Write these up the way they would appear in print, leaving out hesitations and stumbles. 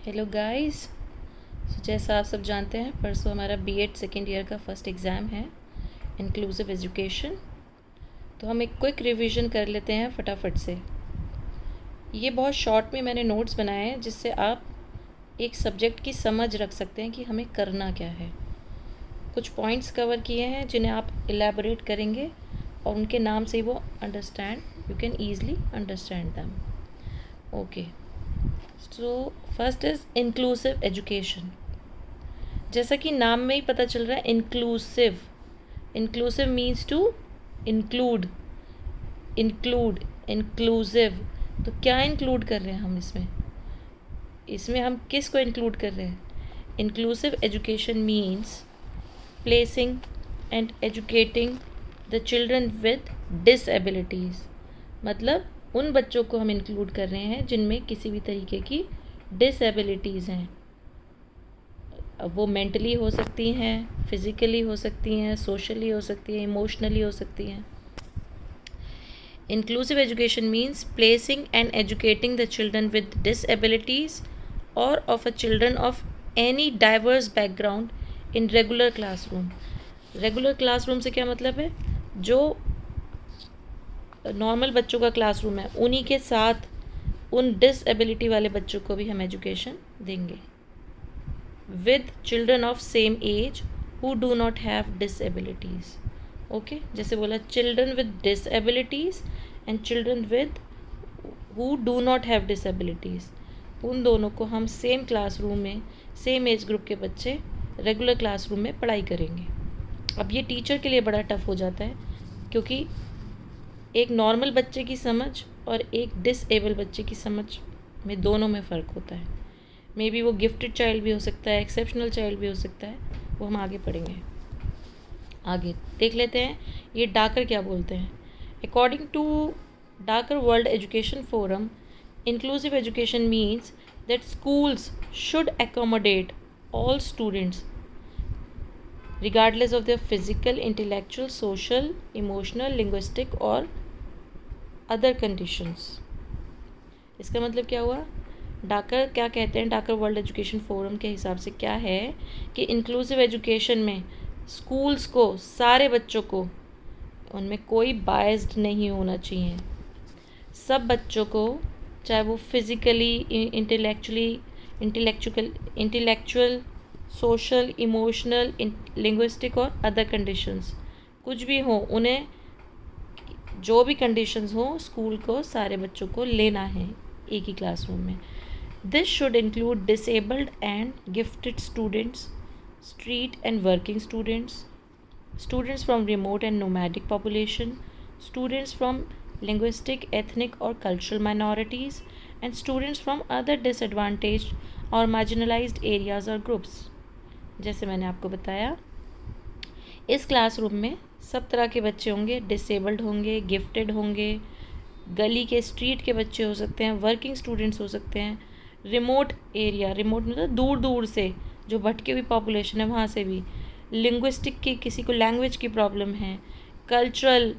Hello guys. जैसा आप सब जानते हैं, परसों हमारा बीएड सेकेंड ईयर का फर्स्ट एग्ज़ाम है, इंक्लूसिव एजुकेशन। तो हम एक क्विक रिवीजन कर लेते हैं फटाफट से। ये बहुत शॉर्ट में मैंने नोट्स बनाए हैं जिससे आप एक सब्जेक्ट की समझ रख सकते हैं कि हमें करना क्या है। कुछ पॉइंट्स कवर किए हैं जिन्हें आप एलैबोरेट करेंगे और उनके नाम से ही वो understand, you can easily understand them. Okay, so first is inclusive education. जैसा कि नाम में ही पता चल रहा है, inclusive. Inclusive means to include, inclusive. तो क्या इंक्लूड कर रहे हैं हम इसमें हम किस को इंक्लूड कर रहे हैं? Inclusive education means placing and educating the children with disabilities. मतलब उन बच्चों को हम इंक्लूड कर रहे हैं जिनमें किसी भी तरीके की डिसएबिलिटीज़ हैं। अब वो मेंटली हो सकती हैं, फिज़िकली हो सकती हैं, सोशली हो सकती हैं, इमोशनली हो सकती हैं। Inclusive education means placing and educating the children with disabilities और of a children of any diverse background in regular classroom. Regular classroom से क्या मतलब है? जो नॉर्मल बच्चों का क्लासरूम है, उन्हीं के साथ उन डिसएबिलिटी वाले बच्चों को भी हम एजुकेशन देंगे। With children of same age who do not have disabilities. Okay, जैसे बोला children with disabilities and children with who do not have disabilities, उन दोनों को हम सेम क्लासरूम में, सेम एज ग्रुप के बच्चे रेगुलर क्लासरूम में पढ़ाई करेंगे। अब ये टीचर के लिए बड़ा टफ हो जाता है क्योंकि एक नॉर्मल बच्चे की समझ और एक डिसेबल बच्चे की समझ में दोनों में फ़र्क होता है। मे बी वो गिफ्टेड चाइल्ड भी हो सकता है, एक्सेप्शनल चाइल्ड भी हो सकता है, वो हम आगे पढ़ेंगे। आगे देख लेते हैं ये डाकर क्या बोलते हैं। According to Dakar World Education Forum, inclusive education means that schools should accommodate all students regardless of their physical, intellectual, social, emotional, linguistic और other conditions। इसका मतलब क्या हुआ? डाकर क्या कहते हैं? डाकर वर्ल्ड एजुकेशन फोरम के हिसाब से क्या है कि इंक्लूसिव एजुकेशन में स्कूल्स को, सारे बच्चों को, उनमें कोई बायस्ड नहीं होना चाहिए। सब बच्चों को, चाहे वो physically, intellectual, social, emotional, linguistic और अदर कंडीशंस कुछ भी हो, उन्हें जो भी कंडीशंस हो, स्कूल को सारे बच्चों को लेना है एक ही क्लासरूम में। This should include disabled and gifted students, street and working students, students from remote and nomadic population, students from linguistic, ethnic और cultural minorities and students from other disadvantaged और मार्जिनलाइज्ड एरियाज़ और groups. जैसे मैंने आपको बताया, इस classroom में सब तरह के बच्चे होंगे, डिसेबल्ड होंगे, गिफ्टेड होंगे, गली के, स्ट्रीट के बच्चे हो सकते हैं, वर्किंग स्टूडेंट्स हो सकते हैं, रिमोट एरिया, रिमोट मतलब दूर दूर से जो भटकी हुई पॉपुलेशन है वहाँ से भी, लिंग्विस्टिक की, किसी को लैंग्वेज की प्रॉब्लम है, कल्चरल,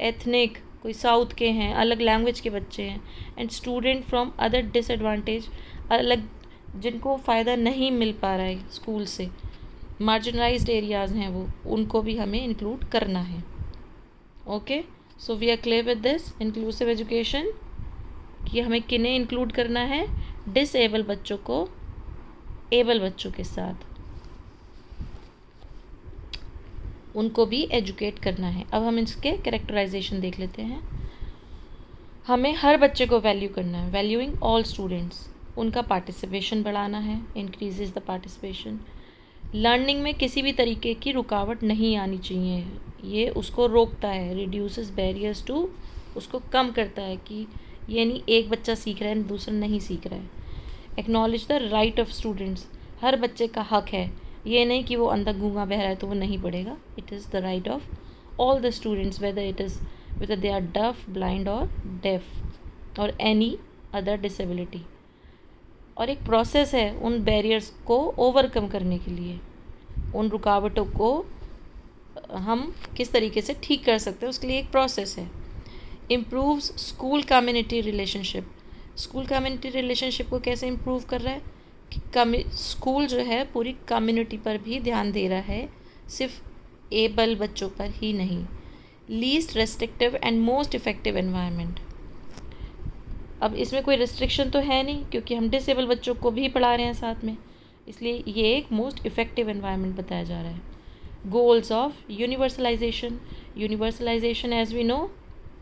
एथनिक, कोई साउथ के हैं, अलग लैंग्वेज के बच्चे हैं, and student from other disadvantage, अलग जिनको फ़ायदा नहीं मिल पा रहा है स्कूल से, मार्जिनलाइज्ड एरियाज़ हैं वो, उनको भी हमें इंक्लूड करना है। Okay, so we are clear with this inclusive education कि हमें किन्हें इंक्लूड करना है? डिसेबल बच्चों को एबल बच्चों के साथ, उनको भी एजुकेट करना है। अब हम इसके कैरेक्टराइजेशन देख लेते हैं। हमें हर बच्चे को वैल्यू करना है, वैल्यूइंग ऑल स्टूडेंट्स, उनका पार्टिसिपेशन बढ़ाना है, इंक्रीजेज द पार्टिसिपेशन। लर्निंग में किसी भी तरीके की रुकावट नहीं आनी चाहिए, ये उसको रोकता है, रिड्यूसेस बैरियर्स टू, उसको कम करता है कि ये नहीं एक बच्चा सीख रहा है दूसरा नहीं सीख रहा है। Acknowledge the right of students, हर बच्चे का हक है, ये नहीं कि वो अंधा गूंगा बह रहा है तो वो नहीं पढ़ेगा। It is the right of all the students, whether they are deaf, blind or deaf or any other disability। और एक प्रोसेस है उन बैरियर्स को ओवरकम करने के लिए, उन रुकावटों को हम किस तरीके से ठीक कर सकते हैं, उसके लिए एक प्रोसेस है। Improves school community relationship, school community relationship को कैसे इम्प्रूव कर रहा है कि स्कूल जो है पूरी कम्युनिटी पर भी ध्यान दे रहा है, सिर्फ एबल बच्चों पर ही नहीं। Least restrictive and most effective environment. अब इसमें कोई रिस्ट्रिक्शन तो है नहीं क्योंकि हम डिसेबल बच्चों को भी पढ़ा रहे हैं साथ में, इसलिए ये एक मोस्ट इफ़ेक्टिव एनवायरनमेंट बताया जा रहा है। Goals of universalization. Universalization as we know,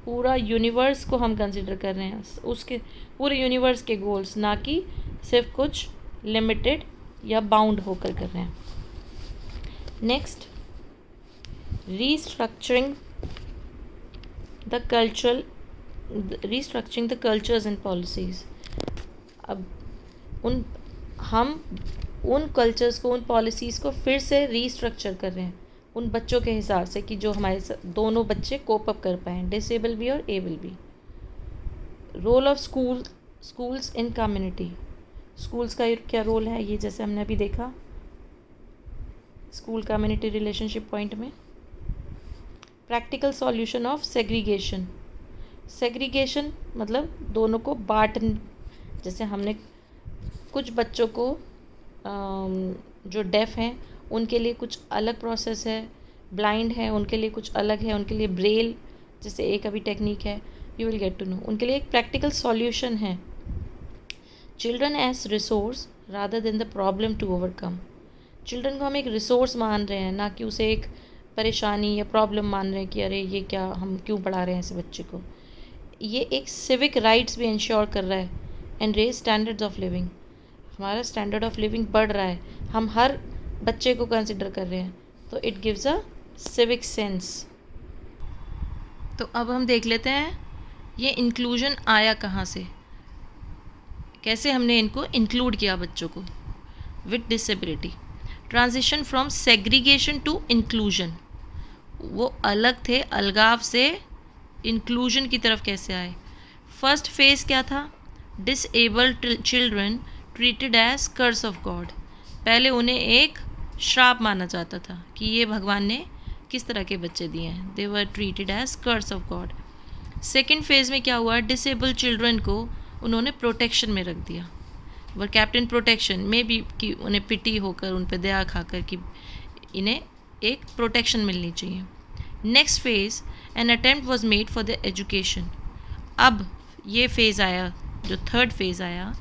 पूरा यूनिवर्स को हम कंसिडर कर रहे हैं, उसके पूरे यूनिवर्स के गोल्स, ना कि सिर्फ कुछ लिमिटेड या बाउंड होकर कर रहे हैं। Next, restructuring the cultures and policies. अब हम उन कल्चर्स को, उन पॉलिसीज़ को फिर से रीस्ट्रक्चर कर रहे हैं उन बच्चों के हिसाब से कि जो हमारे दोनों बच्चे कोप अप कर पाएँ, डिसेबल भी और एबल भी। Role of schools in community. Schools का क्या रोल है, ये जैसे हमने अभी देखा स्कूल कम्युनिटी रिलेशनशिप पॉइंट में। Practical solution of segregation. Segregation मतलब दोनों को जैसे हमने कुछ बच्चों को जो डेफ हैं उनके लिए कुछ अलग प्रोसेस है, ब्लाइंड है उनके लिए कुछ अलग है, उनके लिए ब्रेल जैसे एक अभी टेक्निक है, you will get to know, उनके लिए एक प्रैक्टिकल सॉल्यूशन है। Children as resource rather than the problem to overcome. Children को हम एक रिसोर्स मान रहे हैं, ना कि उसे एक परेशानी या प्रॉब्लम मान रहे हैं कि अरे ये क्या, हम क्यों पढ़ा रहे हैं ऐसे बच्चे को। ये एक सिविक राइट्स भी इंश्योर कर रहा है and raise standards of living. हमारा स्टैंडर्ड ऑफ लिविंग बढ़ रहा है, हम हर बच्चे को कंसिडर कर रहे हैं, तो it gives a civic sense. तो अब हम देख लेते हैं ये इंक्लूजन आया कहाँ से, कैसे हमने इनको इंक्लूड किया बच्चों को with disability. Transition from segregation to inclusion, वो अलग थे, अलगाव से इंक्लूजन की तरफ कैसे आए। फर्स्ट फेज़ क्या था, disabled children treated as curse of God. पहले उन्हें एक श्राप माना जाता था कि ये भगवान ने किस तरह के बच्चे दिए हैं, they were treated as curse of God. Second phase में क्या हुआ, डिसेबल्ड चिल्ड्रन को उन्होंने प्रोटेक्शन में रख दिया, वर कैप्टन प्रोटेक्शन में भी, कि उन्हें पिटी होकर, उन पर दया खाकर कि इन्हें एक प्रोटेक्शन मिलनी चाहिए। Next phase, an attempt was made for the education. अब ये फेज़ आया, जो थर्ड फेज़ आया,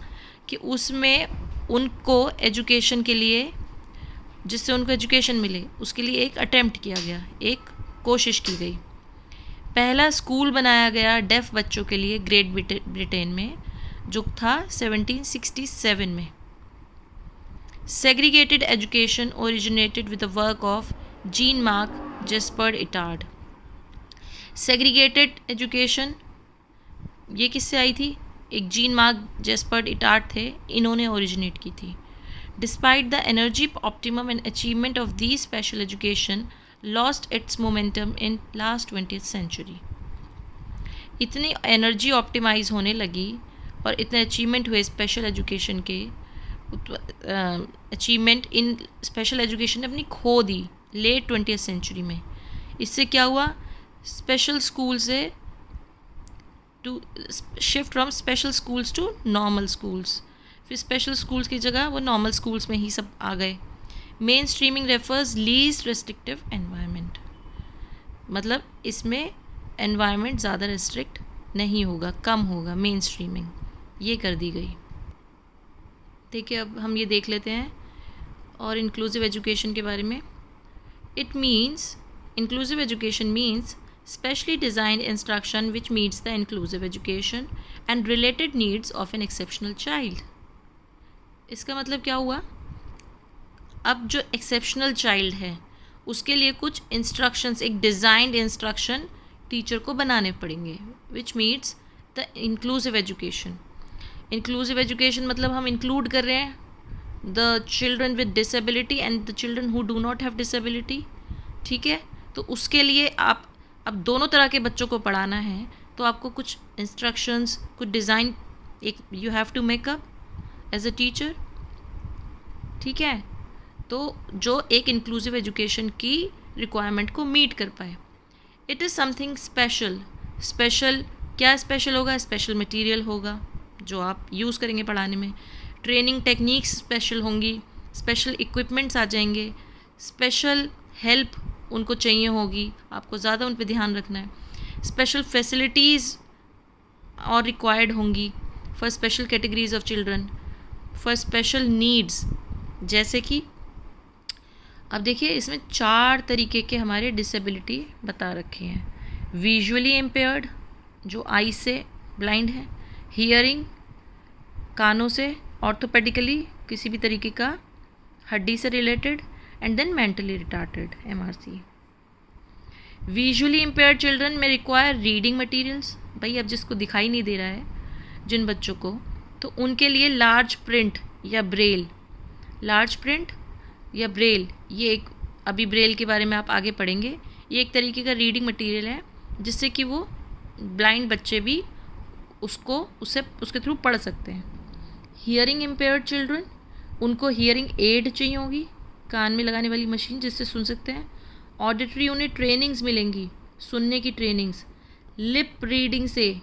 कि उसमें उनको एजुकेशन के लिए, जिससे उनको एजुकेशन मिले, उसके लिए एक अटेम्प्ट किया गया, एक कोशिश की गई। पहला स्कूल बनाया गया डेफ बच्चों के लिए ग्रेट ब्रिटेन में, जो था 1767 में। Segregated education originated with the work of Jean Marc Gaspard Itard. Segregated education ये किससे आई थी, एक जीन मार्क जेस्पर्ड इटार्ड थे, इन्होंने ओरिजिनेट की थी। Despite the energy optimum and achievement of the special education lost its momentum in last 20th century. इतनी energy optimize होने लगी और इतने अचीवमेंट हुए स्पेशल एजुकेशन के, अचीवमेंट इन स्पेशल एजुकेशन ने अपनी खो दी लेट 20th सेंचुरी में। इससे क्या हुआ, स्पेशल स्कूल से to shift from special schools to normal schools, फिर स्पेशल स्कूल्स की जगह वो नॉर्मल स्कूल्स में ही सब आ गए। Main streaming refers least restrictive environment, मतलब इसमें एनवायरनमेंट ज़्यादा रेस्ट्रिक्ट नहीं होगा, कम होगा, मेन स्ट्रीमिंग ये कर दी गई। देखिए अब हम ये देख लेते हैं और इंक्लूसिव एजुकेशन के बारे में। It means, inclusive education means specially designed instruction which meets the inclusive education and related needs of an exceptional child। इसका मतलब क्या हुआ, अब जो एक्सेप्शनल चाइल्ड है उसके लिए कुछ इंस्ट्रक्शंस, एक डिज़ाइंड इंस्ट्रक्शन टीचर को बनाने पड़ेंगे, विच meets the inclusive education. Inclusive education मतलब हम इंक्लूड कर रहे हैं the children with disability and the children who do not have disability, ठीक है। तो उसके लिए आप अब दोनों तरह के बच्चों को पढ़ाना है, तो आपको कुछ इंस्ट्रक्शंस, कुछ डिज़ाइन एक you have to make up as a teacher, ठीक है। तो जो एक इंक्लूसिव एजुकेशन की रिक्वायरमेंट को मीट कर पाए। It is something special. Special क्या स्पेशल होगा, स्पेशल मटेरियल होगा जो आप यूज़ करेंगे पढ़ाने में। ट्रेनिंग टेक्निक्स स्पेशल होंगी, स्पेशल इक्विपमेंट्स आ जाएंगे, स्पेशल हेल्प उनको चाहिए होगी, आपको ज़्यादा उन पर ध्यान रखना है, स्पेशल फैसिलिटीज़ और रिक्वायर्ड होंगी for special categories of children, for special needs. जैसे कि अब देखिए इसमें 4 तरीके के हमारे डिसेबिलिटी बता रखे हैं। विजुअली इम्पेयर्ड, जो आई से ब्लाइंड है, हियरिंग, कानों से, ऑर्थोपेडिकली किसी भी तरीके का हड्डी से related, and then mentally retarded MRC। Visually impaired children में रिक्वायर रीडिंग मटेरियल्स। भाई अब जिसको दिखाई नहीं दे रहा है जिन बच्चों को, तो उनके लिए लार्ज प्रिंट या ब्रेल, लार्ज प्रिंट या ब्रेल, ये एक, अभी ब्रेल के बारे में आप आगे पढ़ेंगे, ये एक तरीके का रीडिंग मटेरियल है जिससे कि वो ब्लाइंड बच्चे भी उसके थ्रू पढ़ सकते हैं। हियरिंग इम्पेयर्ड चिल्ड्रन, उनको हियरिंग एड चाहिए होगी, कान में लगाने वाली मशीन जिससे सुन सकते हैं। ऑडिटरी, उन्हें ट्रेनिंग्स मिलेंगी, सुनने की ट्रेनिंग्स। लिप रीडिंग से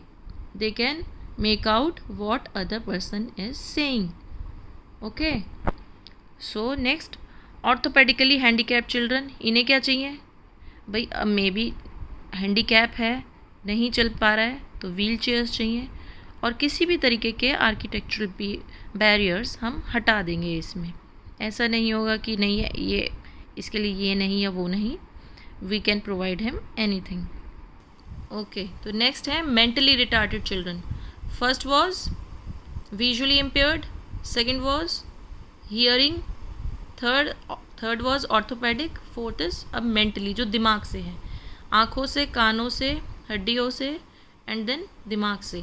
they can make out what other person is saying. Okay, so next, orthopaedically handicap children, इन्हें क्या चाहिए भाई, अब मे बी हैंडीकैप है, नहीं चल पा रहा है, तो व्हील चेयर्स चाहिए, और किसी भी तरीके के आर्किटेक्चरल बैरियर्स हम हटा देंगे इसमें। ऐसा नहीं होगा कि नहीं है ये, इसके लिए ये नहीं या वो नहीं, we can provide him anything. Okay, तो नेक्स्ट है mentally retarded children. First was visually impaired, second was hearing, third was orthopaedic, fourth is अब मेंटली, जो दिमाग से है, आँखों से, कानों से, हड्डियों से, एंड देन दिमाग से।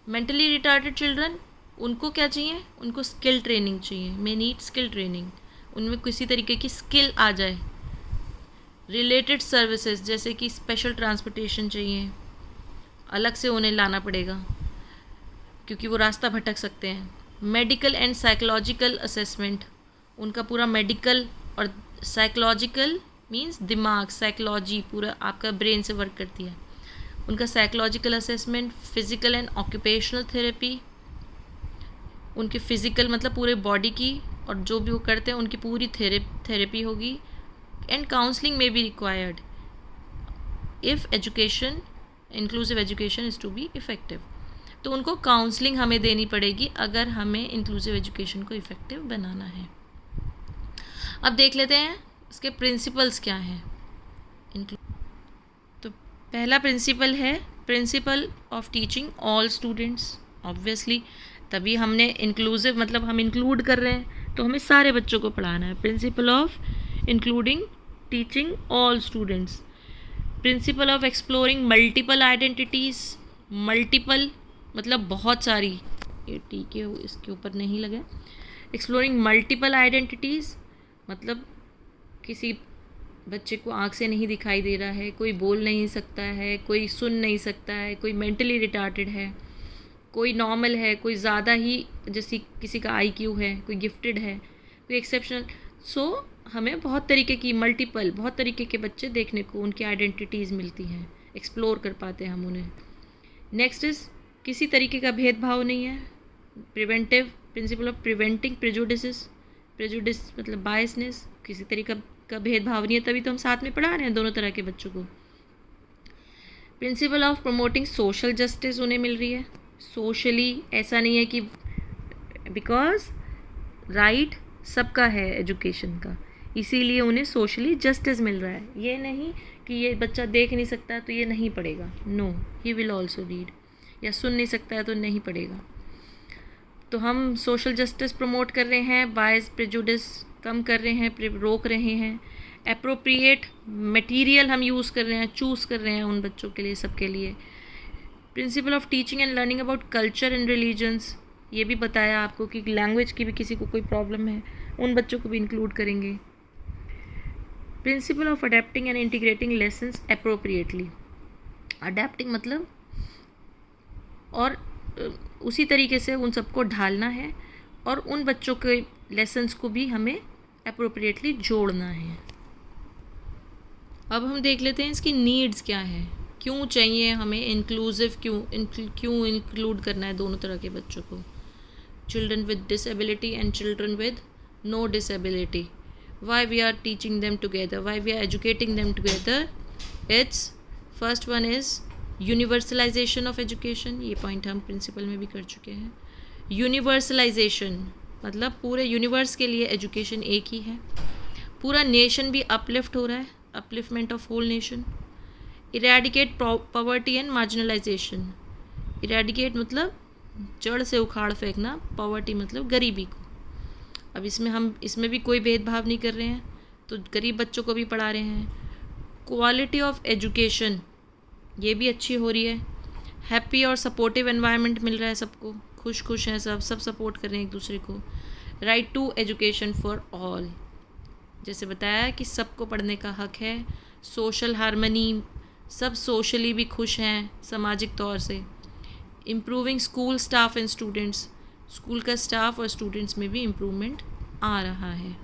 मेंटली रिटार्टेड चिल्ड्रन, उनको क्या चाहिए, उनको स्किल ट्रेनिंग चाहिए, मे नीड स्किल ट्रेनिंग, उनमें किसी तरीके की स्किल आ जाए। रिलेटेड सर्विसेज, जैसे कि स्पेशल ट्रांसपोर्टेशन चाहिए, अलग से उन्हें लाना पड़ेगा क्योंकि वो रास्ता भटक सकते हैं। मेडिकल एंड साइकोलॉजिकल असेसमेंट, उनका पूरा मेडिकल और साइकोलॉजिकल मींस दिमाग, साइकोलॉजी पूरा आपका ब्रेन से वर्क करती है, उनका psychological assessment. Physical and occupational therapy, उनके फिजिकल मतलब पूरे बॉडी की, और जो भी वो करते हैं उनकी पूरी थेरेपी होगी। एंड काउंसलिंग में be required if education, inclusive education is to be effective. तो उनको काउंसलिंग हमें देनी पड़ेगी अगर हमें इंक्लूसिव एजुकेशन को इफ़ेक्टिव बनाना है। अब देख लेते हैं इसके प्रिंसिपल्स क्या हैं। तो पहला प्रिंसिपल है principle of teaching all students. Obviously तभी हमने इंक्लूसिव मतलब हम इंक्लूड कर रहे हैं तो हमें सारे बच्चों को पढ़ाना है। Principle of including teaching all students. Principle of exploring multiple identities. Multiple मतलब बहुत सारी, ये ठीक है इसके ऊपर नहीं लगा। एक्सप्लोरिंग मल्टीपल आइडेंटिटीज़ मतलब किसी बच्चे को आँख से नहीं दिखाई दे रहा है, कोई बोल नहीं सकता है, कोई सुन नहीं सकता है, कोई मेंटली रिटार्टेड है, कोई नॉर्मल है, कोई ज़्यादा ही जैसे किसी का IQ है, कोई गिफ्टेड है, कोई एक्सेप्शनल। सो हमें बहुत तरीके की मल्टीपल बहुत तरीके के बच्चे देखने को उनकी आइडेंटिटीज़ मिलती हैं, एक्सप्लोर कर पाते हैं हम उन्हें। नेक्स्ट इज़ किसी तरीके का भेदभाव नहीं है। Preventive principle of preventing prejudice. Prejudice मतलब बायसनेस, किसी तरीके का भेदभाव नहीं है, तभी तो हम साथ में पढ़ा रहे हैं दोनों तरह के बच्चों को। Principle of promoting social justice उन्हें मिल रही है। सोशली ऐसा नहीं है कि बिकॉज राइट सबका है एजुकेशन का, इसीलिए उन्हें सोशली जस्टिस मिल रहा है। ये नहीं कि ये बच्चा देख नहीं सकता तो ये नहीं पढ़ेगा, no, he will also read. या सुन नहीं सकता है तो नहीं पढ़ेगा। तो हम सोशल जस्टिस प्रमोट कर रहे हैं, बायस प्रेजुडिस कम कर रहे हैं, रोक रहे हैं। एप्रोप्रिएट मटेरियल हम यूज़ कर रहे हैं, चूज़ कर रहे हैं उन बच्चों के लिए, सबके लिए। Principle of teaching and learning about culture and religions, ये भी बताया आपको कि लैंग्वेज की भी किसी को कोई प्रॉब्लम है, उन बच्चों को भी इंक्लूड करेंगे। Principle of adapting and integrating lessons appropriately. Adapting मतलब और उसी तरीके से उन सबको ढालना है और उन बच्चों के लेसन्स को भी हमें एप्रोप्रिएटली जोड़ना है। अब हम देख लेते हैं इसकी नीड्स क्या है, क्यों चाहिए हमें इंक्लूसिव, क्यों इंक्लूड करना है दोनों तरह के बच्चों को। children with disability and children with no disability. Why we are teaching them together, why we are educating them together? It's first one is universalization of education. ये पॉइंट हम प्रिंसिपल में भी कर चुके हैं. यूनिवर्सलाइजेशन मतलब पूरे यूनिवर्स के लिए एजुकेशन एक ही है. पूरा नेशन भी अपलिफ्ट हो रहा है, upliftment of whole nation. Eradicate poverty and marginalization. Eradicate मतलब जड़ से उखाड़ फेंकना, पॉवर्टी मतलब गरीबी को. अब इसमें भी कोई भेदभाव नहीं कर रहे हैं, तो गरीब बच्चों को भी पढ़ा रहे हैं. क्वालिटी ऑफ एजुकेशन ये भी अच्छी हो रही है. हैप्पी और सपोर्टिव एनवायरनमेंट मिल रहा है सबको, खुश हैं सब सपोर्ट कर रहे हैं एक दूसरे को. Right to education for all, जैसे बताया कि सबको पढ़ने का हक है. सोशल हार्मनी, सब सोशली भी खुश हैं सामाजिक तौर से. Improving school staff and students, school का स्टाफ और स्टूडेंट्स में भी इम्प्रूवमेंट आ रहा है.